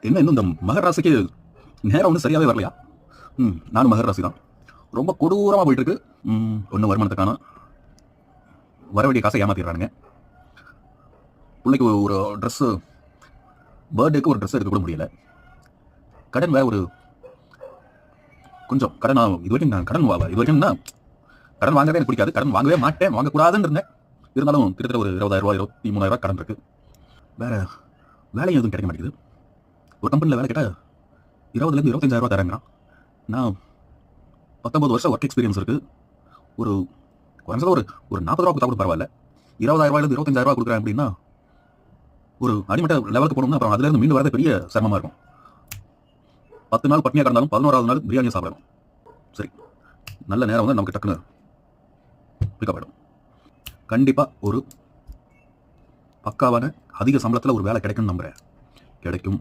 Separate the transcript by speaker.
Speaker 1: என்ன இன்னும் இந்த மகர ராசிக்கு நேரம் ஒன்றும் சரியாகவே வரலையா? நானும் மகர ராசி தான். ரொம்ப கொடூரமாக போயிட்டு இருக்கு. ஒன்றும் வருமானத்தை காணோம். வர வேண்டிய காசை ஏமாத்திடுறானுங்க. பிள்ளைக்கு ஒரு ட்ரெஸ்ஸு, பர்த்டேக்கு ஒரு ட்ரெஸ் எடுக்க கூட முடியல. கடன் வேற ஒரு கொஞ்சம் கடன். இது வரைக்கும் நான் கடன் வாங்கவே எனக்கு பிடிக்காது. கடன் வாங்கவே மாட்டேன், வாங்கக்கூடாதுன்னு இருந்தேன். இருந்தாலும் கிட்டத்தட்ட ஒரு 20,000 ரூபா 23,000 கடன் இருக்கு. வேற வேலையும் எதுவும் கிடைக்க மாட்டேங்குது. ஒரு கம்பெனியில் வேலை கேட்டால் 20,000 25,000 தரேங்கிறான். நான் 19 வருஷம் ஒர்க் எக்ஸ்பீரியன்ஸ் இருக்குது. ஒரு குறைஞ்சது ஒரு 40 ரூபா கொடுத்தா கூட பரவாயில்ல. 20,000 25,000 கொடுக்குறேன் அப்படின்னா ஒரு அடிமட்ட லெவலுக்கு போனோம்னா அப்புறம் அதுலேருந்து மீண்டு வரது பெரிய சிரமமாக இருக்கும். 10 நாள் பட்னியாக கிடந்தாலும் 11வது நாள் பிரியாணியை சாப்பிடணும். சரி, நல்ல நேரம் வந்து நமக்கு டக்குன்னு பிக்கப் ஆகிடும். கண்டிப்பாக ஒரு பக்காவான அதிக சம்பளத்தில் ஒரு வேலை கிடைக்கும்னு நம்புகிறேன். கிடைக்கும்.